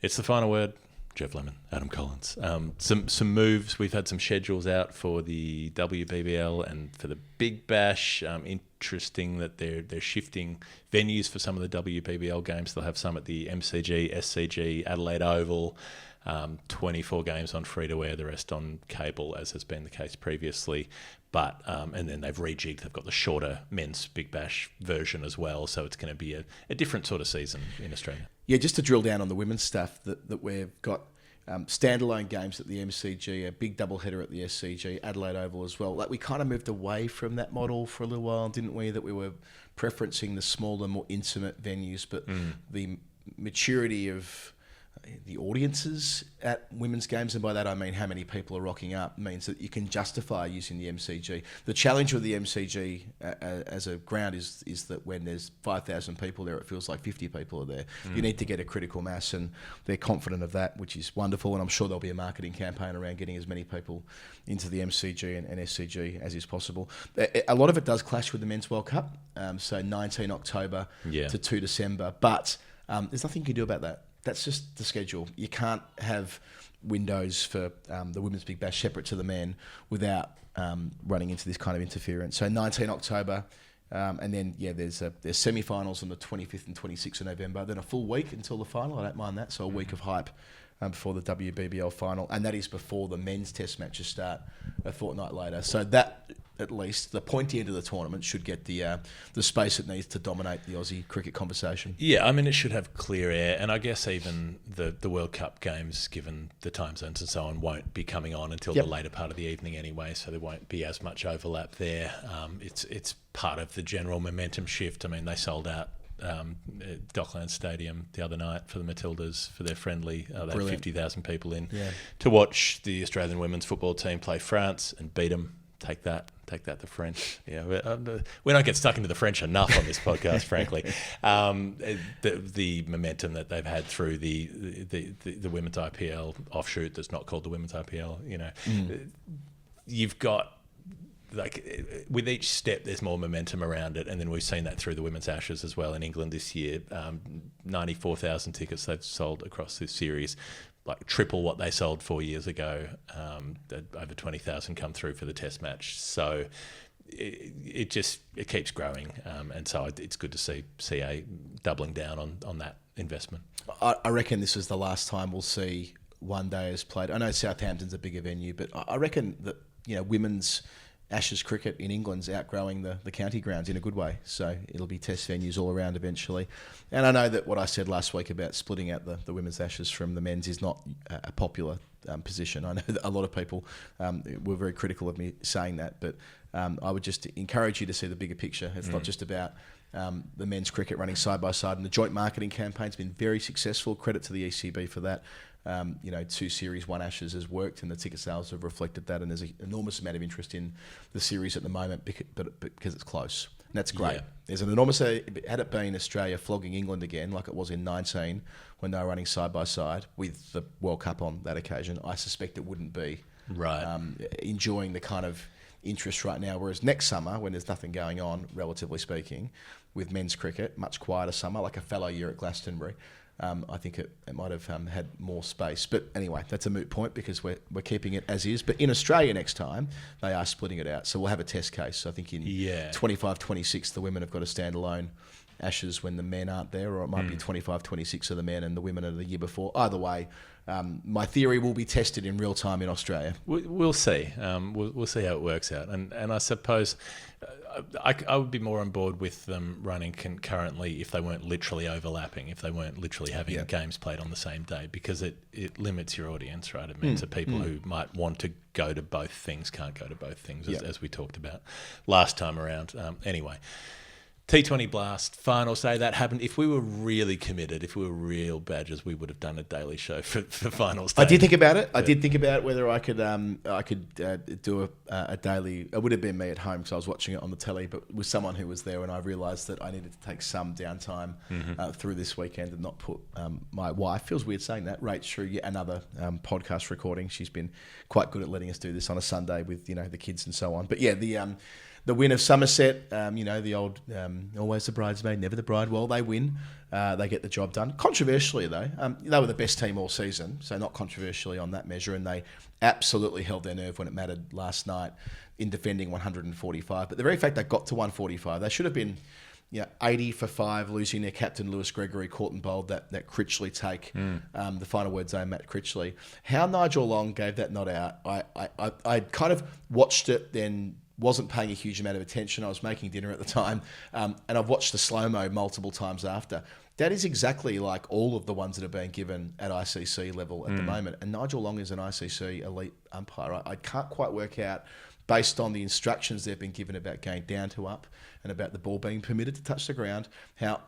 It's the final word. Jeff Lemon, Adam Collins. Some moves. We've had some schedules out for the WBBL and for the Big Bash. Interesting that they're shifting venues for some of the WBBL games. They'll have some at the MCG, SCG, Adelaide Oval. 24 games on free-to-air, the rest on cable, as has been the case previously. But and then they've rejigged. They've got the shorter men's Big Bash version as well. So it's going to be a different sort of season in Australia. Yeah, just to drill down on the women's stuff, that we've got standalone games at the MCG, a big doubleheader at the SCG, Adelaide Oval as well. Like, we kind of moved away from that model for a little while, didn't we? That we were preferencing the smaller, more intimate venues, but the maturity of the audiences at women's games, and by that I mean how many people are rocking up, means that you can justify using the MCG. The challenge with the MCG as a ground is that when there's 5,000 people there, it feels like 50 people are there. You need to get a critical mass, and they're confident of that, which is wonderful, and I'm sure there'll be a marketing campaign around getting as many people into the MCG and SCG as is possible. A lot of it does clash with the Men's World Cup, so 19 October to 2 December, but there's nothing you can do about that. That's just the schedule. You can't have windows for the Women's Big Bash separate to the men without running into this kind of interference. So 19 October, and then, there's semi-finals on the 25th and 26th of November, then a full week until the final. I don't mind that. So a week of hype before the WBBL final, and that is before the men's test matches start a fortnight later. So that, at least, the pointy end of the tournament should get the space it needs to dominate the Aussie cricket conversation. Yeah, I mean, it should have clear air, and I guess even the World Cup games, given the time zones and so on, won't be coming on until the later part of the evening anyway, so there won't be as much overlap there. It's part of the general momentum shift. I mean, they sold out Docklands Stadium the other night for the Matildas for their friendly. They had 50,000 people in to watch the Australian women's football team play France and beat them. Take that, the French. Yeah, we don't get stuck into the French enough on this podcast, frankly. The momentum that they've had through the women's IPL offshoot that's not called the women's IPL. You've got, like, with each step, there's more momentum around it, and then we've seen that through the Women's Ashes as well in England this year. 94,000 tickets they've sold across this series, like triple what they sold 4 years ago. Over 20,000 come through for the Test match, so it keeps growing, and so it's good to see CA doubling down on that investment. I reckon this is the last time we'll see one day as played. I know Southampton's a bigger venue, but I reckon that women's Ashes cricket in England's outgrowing the county grounds in a good way. So it'll be test venues all around eventually. And I know that what I said last week about splitting out the women's Ashes from the men's is not a popular position. I know that a lot of people were very critical of me saying that, but I would just encourage you to see the bigger picture. It's not just about the men's cricket running side by side, and the joint marketing campaign's been very successful. Credit to the ECB for that. 2 series, 1 Ashes has worked, and the ticket sales have reflected that, and there's an enormous amount of interest in the series at the moment because it's close. And that's great. Yeah. There's an enormous, had it been Australia flogging England again, like it was in 19, when they were running side by side with the World Cup on that occasion, I suspect it wouldn't be enjoying the kind of interest right now. Whereas next summer, when there's nothing going on, relatively speaking, with men's cricket, much quieter summer, like a fallow year at Glastonbury, I think it might have had more space. But anyway, that's a moot point because we're keeping it as is. But in Australia next time, they are splitting it out. So we'll have a test case. I think in 25-26, the women have got a standalone Ashes when the men aren't there, or it might be 25-26 of the men and the women are the year before. Either way, my theory will be tested in real time in Australia. We'll see. We'll see how it works out. And I suppose I would be more on board with them running concurrently if they weren't literally overlapping, if they weren't literally having games played on the same day, because it limits your audience, right? It means that people who might want to go to both things can't go to both things, as we talked about last time around. Anyway. T20 Blast Finals Day, that happened. If we were really committed, if we were real badgers, we would have done a daily show for Finals Day. I did think about it. I did think about whether I could do a daily. It would have been me at home because I was watching it on the telly, but with someone who was there, and I realised that I needed to take some downtime through this weekend and not put my wife, feels weird saying that, right through yet another podcast recording. She's been quite good at letting us do this on a Sunday with the kids and so on. But yeah, the win of Somerset, the old always the bridesmaid, never the bride. Well, they win. They get the job done. Controversially, though, they were the best team all season, so not controversially on that measure, and they absolutely held their nerve when it mattered last night in defending 145. But the very fact they got to 145, they should have been 80 for 5, losing their captain, Lewis Gregory, caught and bowled that Critchley take. The final words I Matt Critchley. How Nigel Long gave that not out, I kind of watched it, then wasn't paying a huge amount of attention. I was making dinner at the time, and I've watched the slow-mo multiple times after. That is exactly like all of the ones that are being given at ICC level at the moment. And Nigel Long is an ICC elite umpire. I can't quite work out, based on the instructions they've been given about going down to up and about the ball being permitted to touch the ground, how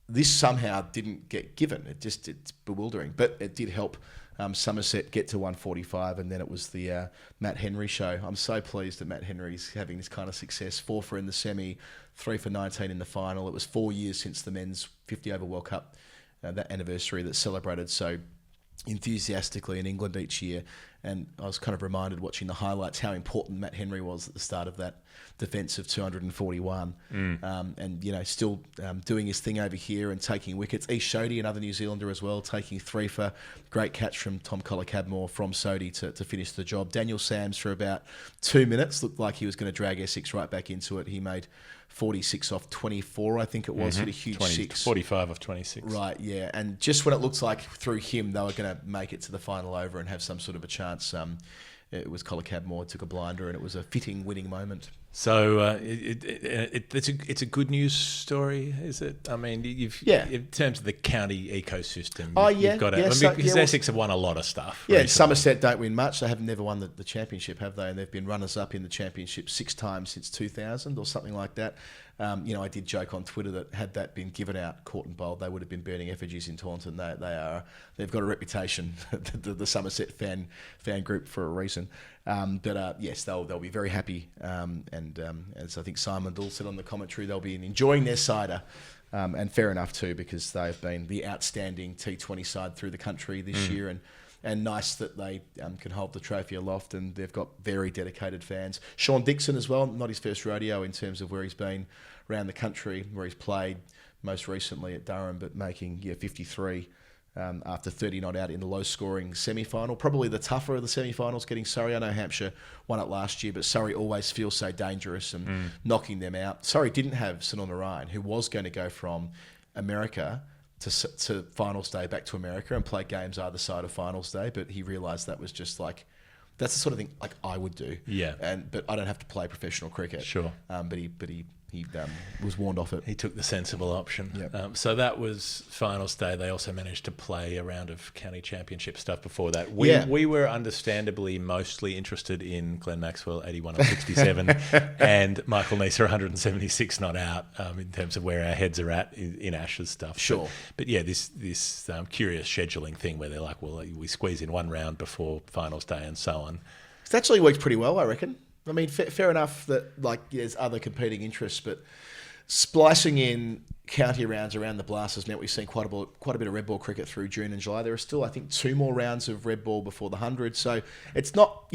this somehow didn't get given. It's bewildering. But it did help Somerset get to 145, and then it was the Matt Henry show. I'm so pleased that Matt Henry's having this kind of success. 4 for in the semi, 3 for 19 in the final. It was 4 years since the men's 50-over World Cup, that anniversary that's celebrated so enthusiastically in England each year. And I was kind of reminded watching the highlights how important Matt Henry was at the start of that defence of 241. And, still doing his thing over here and taking wickets. East Shodie, another New Zealander as well, taking 3 for. Great catch from Tom Collar-Cadmore from Sodie to finish the job. Daniel Sams for about 2 minutes looked like he was going to drag Essex right back into it. He made 46 off 24, I think it was. Hit a huge 6. 45 off 26. Right, yeah. And just when it looks like through him they were going to make it to the final over and have some sort of a chance, it was Collar-Cadmore took a blinder, and it was a fitting winning moment. So it's a good news story, is it? I mean, in terms of the county ecosystem, you've got to. Because Essex have won a lot of stuff. Yeah, recently. Somerset don't win much. They have never won the championship, have they? And they've been runners-up in the championship 6 times since 2000 or something like that. I did joke on Twitter that had that been given out, caught and bowled, they would have been burning effigies in Taunton. They've got a reputation, the Somerset fan group, for a reason. Yes, they'll be very happy. And as I think Simon Dull said on the commentary, they'll be enjoying their cider. And fair enough too, because they've been the outstanding T20 side through the country this year, and nice that they can hold the trophy aloft, and they've got very dedicated fans. Sean Dixon as well, not his first rodeo in terms of where he's been around the country, where he's played most recently at Durham, but making 53 after 30 not out in the low-scoring semi-final. Probably the tougher of the semi-finals, getting Surrey. I know Hampshire won it last year, but Surrey always feels so dangerous and knocking them out. Surrey didn't have Sunil Narayan, who was going to go from America to finals day back to America and play games either side of finals day, but he realised that was just like, that's the sort of thing like I would do. Yeah. But I don't have to play professional cricket. Sure. But he was warned off it. He took the sensible option. Yep. So that was finals day. They also managed to play a round of county championship stuff before that. We were understandably mostly interested in Glenn Maxwell, 81 of 67, and Michael Neser, 176 not out, in terms of where our heads are at in Ashes stuff. Sure. But this curious scheduling thing where they're like, well, we squeeze in one round before finals day and so on. It's actually worked pretty well, I reckon. I mean, fair enough that there's other competing interests, but splicing in county rounds around the Blast has meant we've seen quite a bit of red ball cricket through June and July. There are still, I think, 2 more rounds of red ball before the 100. So it's not,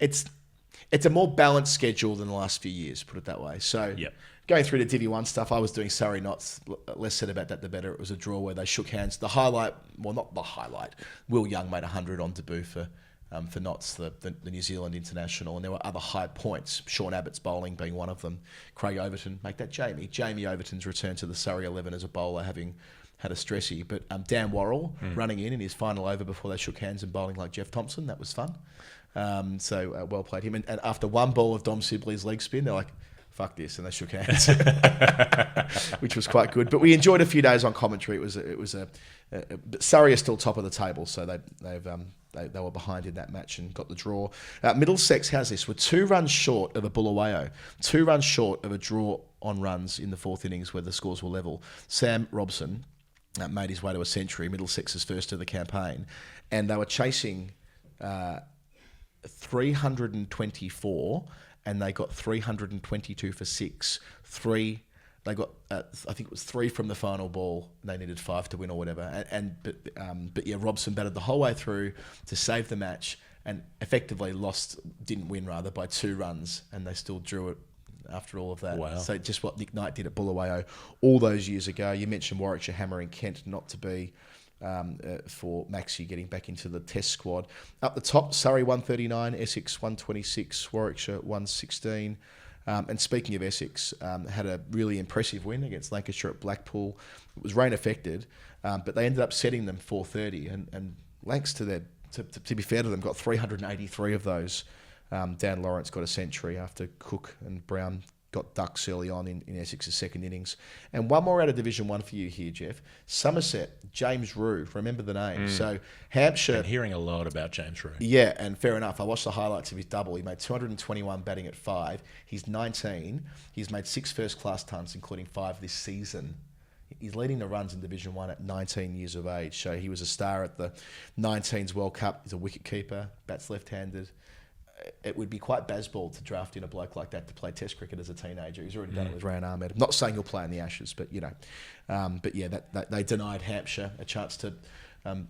it's a more balanced schedule than the last few years, put it that way. So going through the Divi 1 stuff, I was doing Surrey Knots. Less said about that, the better. It was a draw where they shook hands. The highlight, well, not the highlight, Will Young made 100 on debut for Knots, the New Zealand international, and there were other high points, Sean Abbott's bowling being one of them. Craig Overton, make that Jamie Overton's return to the Surrey 11 as a bowler, having had a stressy. But Dan Worrell running in his final over before they shook hands and bowling like Jeff Thompson, that was fun. So well played him. And after one ball of Dom Sibley's leg spin, they're like, fuck this, and they shook hands, which was quite good. But we enjoyed a few days on commentary. But Surrey are still top of the table, so they were behind in that match and got the draw. Middlesex, how's this? We're 2 runs short of a Bulawayo, 2 runs short of a draw on runs in the 4th innings where the scores were level. Sam Robson made his way to a century, Middlesex's first of the campaign, and they were chasing 324, and they got 322 for 6. They got, I think it was 3 from the final ball. They needed 5 to win or whatever. But Robson batted the whole way through to save the match and effectively didn't win by 2 runs, and they still drew it after all of that. Wow. So just what Nick Knight did at Bulawayo all those years ago. You mentioned Warwickshire hammering Kent not to be for Maxie getting back into the test squad. Up the top, Surrey 139, Essex 126, Warwickshire 116. And speaking of Essex, had a really impressive win against Lancashire at Blackpool. It was rain affected, but they ended up setting them 430. And Lancs, to be fair to them, got 383 of those. Dan Lawrence got a century after Cook and Brown got ducks early on in Essex's second innings. And one more out of Division 1 for you here, Jeff. Somerset, James Rue, remember the name. So Hampshire... Been hearing a lot about James Rue. Yeah, and fair enough. I watched the highlights of his double. He made 221 batting at 5. He's 19. He's made 6 first-class tons, including 5 this season. He's leading the runs in Division 1 at 19 years of age. So he was a star at the 19s World Cup. He's a wicket-keeper, bats left-handed. It would be quite baseball to draft in a bloke like that to play Test cricket as a teenager. He's already done it with Rayan Ahmed. I'm not saying he'll play in the Ashes, but but yeah, that they denied Hampshire a chance to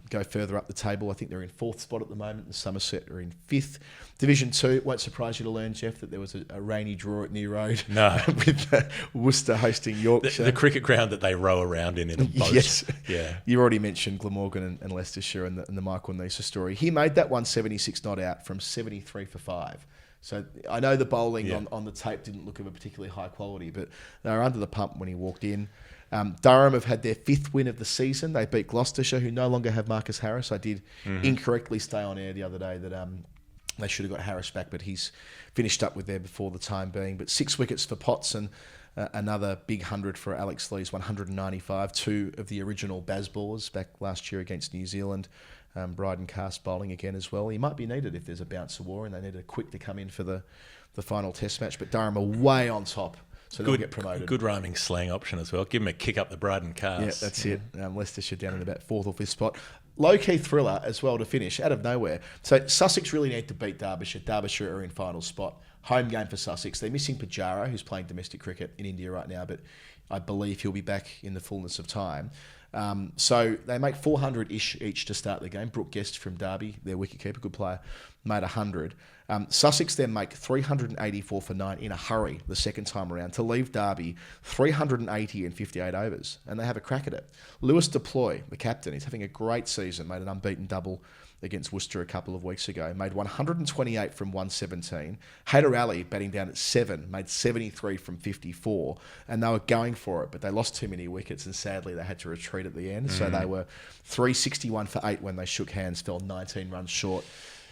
go further up the table. I think they're in 4th spot at the moment, and Somerset are in 5th. Division 2, it won't surprise you to learn, Jeff, that there was a rainy draw at New Road. No. With Worcester hosting Yorkshire. The cricket ground that they row around in a boat. Yes. Yeah. You already mentioned Glamorgan and Leicestershire and the Michael Neser story. He made that 176 not out from 73 for 5. So I know the bowling on the tape didn't look of a particularly high quality, but they were under the pump when he walked in. Durham have had their 5th win of the season. They beat Gloucestershire, who no longer have Marcus Harris. I did incorrectly stay on air the other day that they should have got Harris back, but he's finished up with there before the time being. But 6 wickets for Potts and another big 100 for Alex Lee's 195. 2 of the original Bazballers back last year against New Zealand. Bryden Cast bowling again as well. He might be needed if there's a bounce of war and they need a quick to come in for the final test match. But Durham are way on top. So they'll get promoted. Good rhyming slang option as well. Give him a kick up the Bryden Cast. Yeah, that's it. Leicestershire down in about 4th or 5th spot. Low-key thriller as well to finish, out of nowhere. So Sussex really need to beat Derbyshire. Derbyshire are in final spot. Home game for Sussex. They're missing Pujara, who's playing domestic cricket in India right now, but I believe he'll be back in the fullness of time. So they make 400-ish each to start the game. Brooke Guest from Derby, their wicketkeeper, good player, made 100. Sussex then make 384 for 9 in a hurry the second time around to leave Derby 380 in 58 overs, and they have a crack at it. Lewis Deploy, the captain, he's having a great season, made an unbeaten double against Worcester a couple of weeks ago, made 128 from 117. Hayder Ali, batting down at 7, made 73 from 54, and they were going for it, but they lost too many wickets, and sadly they had to retreat at the end. So they were 361 for 8 when they shook hands, fell 19 runs short.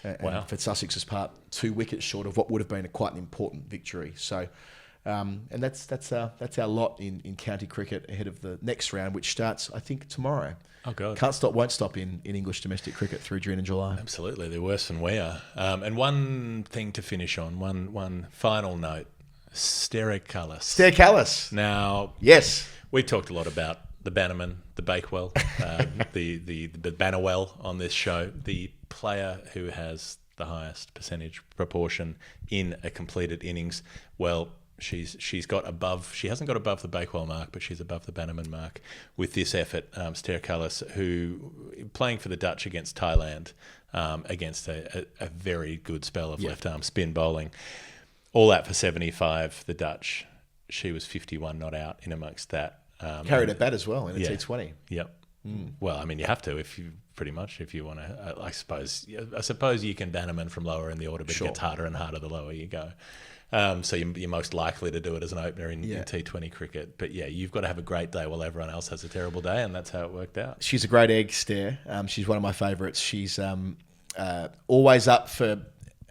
And for Sussex's part, 2 wickets short of what would have been quite an important victory. So, and that's our lot in county cricket ahead of the next round, which starts, I think, tomorrow. Oh, God. Can't stop, won't stop in English domestic cricket through June and July. Absolutely. They're worse than we are. And one thing to finish on, one final note, Stericallus. Stericallus. Now, yes, we talked a lot about the Bannerman, the Bakewell, the Bannerwell on this show. The player who has the highest percentage proportion in a completed innings, well, she's got above. She hasn't got above the Bakewell mark, but she's above the Bannerman mark with this effort. Stericallus, who playing for the Dutch against Thailand, against a very good spell of left arm spin bowling, all that for 75. The Dutch, she was 51 not out in amongst that. Carried a bat as well in a T20. Yep. Well, I mean, you have to if you want to. I suppose you can Bannerman from lower in the order, but it gets harder and harder the lower you go. So you're most likely to do it as an opener in T20 cricket. But yeah, you've got to have a great day while everyone else has a terrible day, and that's how it worked out. She's a great egg, Stare. She's one of my favourites. She's always up for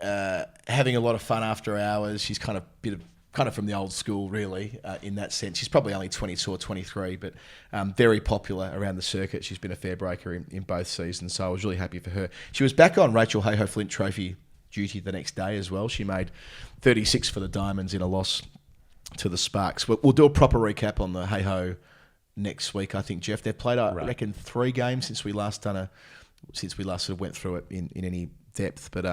having a lot of fun after hours. She's kind of from the old school, really, in that sense. She's probably only 22 or 23, but very popular around the circuit. She's been a fair breaker in both seasons, so I was really happy for her. She was back on Rachel Hayhoe Flint Trophy duty the next day as well. She made 36 for the Diamonds in a loss to the Sparks. We'll do a proper recap on the Hayhoe next week, I think, Jeff. They've played, I reckon, 3 games since we last sort of went through it in any depth. But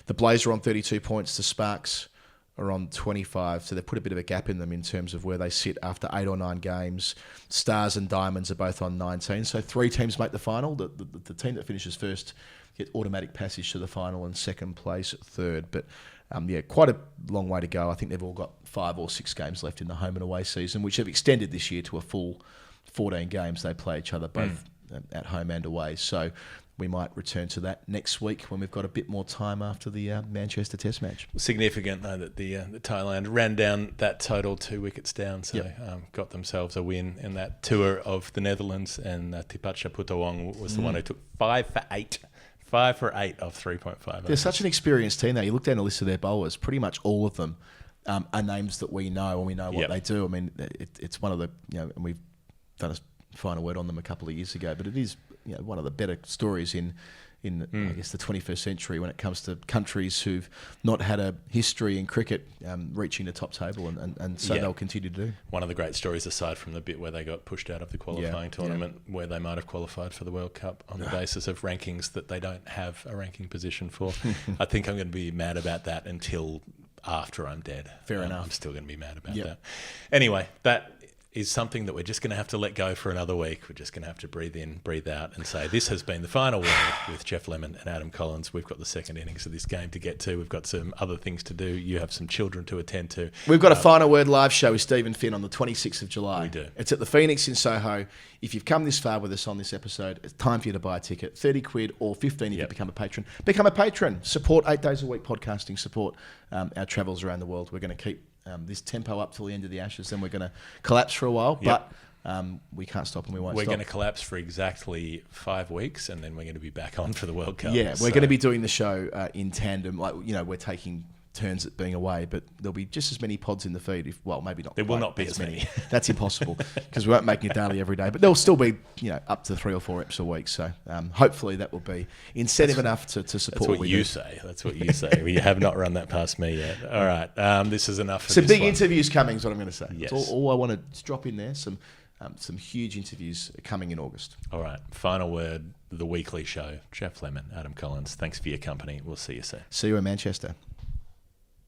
the Blazer on 32 points, the Sparks are on 25, so they've put a bit of a gap in them in terms of where they sit after 8 or 9 games. Stars and Diamonds are both on 19, so 3 teams make the final. The team that finishes first get automatic passage to the final, and second place third. But quite a long way to go. I think they've all got 5 or 6 games left in the home and away season, which have extended this year to a full 14 games. They play each other both at home and away. So we might return to that next week when we've got a bit more time after the Manchester Test match. Significant, though, that the Thailand ran down that total 2 wickets down, so got themselves a win in that tour of the Netherlands, and Tipacha Putawong was the one who took 5 for 8. 5 for 8 of 3.5. They're such an experienced team, though. You look down the list of their bowlers, pretty much all of them are names that we know, and we know what they do. I mean, it's one of the, and we've done a final word on them a couple of years ago, but it is one of the better stories in I guess the 21st century when it comes to countries who've not had a history in cricket reaching the top table, and so they'll continue to do. One of the great stories, aside from the bit where they got pushed out of the qualifying tournament, where they might have qualified for the World Cup on the basis of rankings that they don't have a ranking position for. I think I'm going to be mad about that until after I'm dead. Fair enough. I'm still going to be mad about that. Anyway, that is something that we're just going to have to let go for another week. We're just going to have to breathe in, breathe out, and say this has been the final word with Jeff Lemon and Adam Collins. We've got the second innings of this game to get to. We've got some other things to do. You have some children to attend to. We've got a final word live show with Stephen Finn on the 26th of July. We do. It's at the Phoenix in Soho. If you've come this far with us on this episode, it's time for you to buy a ticket. 30 quid or 15 if you become a patron. Become a patron. Support 8 days a week podcasting. Support our travels around the world. We're going to keep this tempo up till the end of the Ashes. Then we're going to collapse for a while, but we can't stop and we won't stop. We're going to collapse for exactly 5 weeks, and then we're going to be back on for the World Cup. Yeah, we're going to be doing the show in tandem. We're taking turns at being away, but there'll be just as many pods in the feed. Maybe not. There will not be as many. That's impossible because we won't make it daily every day. But there'll still be, up to 3 or 4 eps a week. So hopefully that will be incentive enough to support. That's what you say. That's what you say. We have not run that past me yet. All right, this is enough. Some big interviews coming is what I'm going to say. Yes. That's all I want to drop in there. Some huge interviews coming in August. All right. Final word, the weekly show. Jeff Lemon, Adam Collins, thanks for your company. We'll see you soon. See you in Manchester.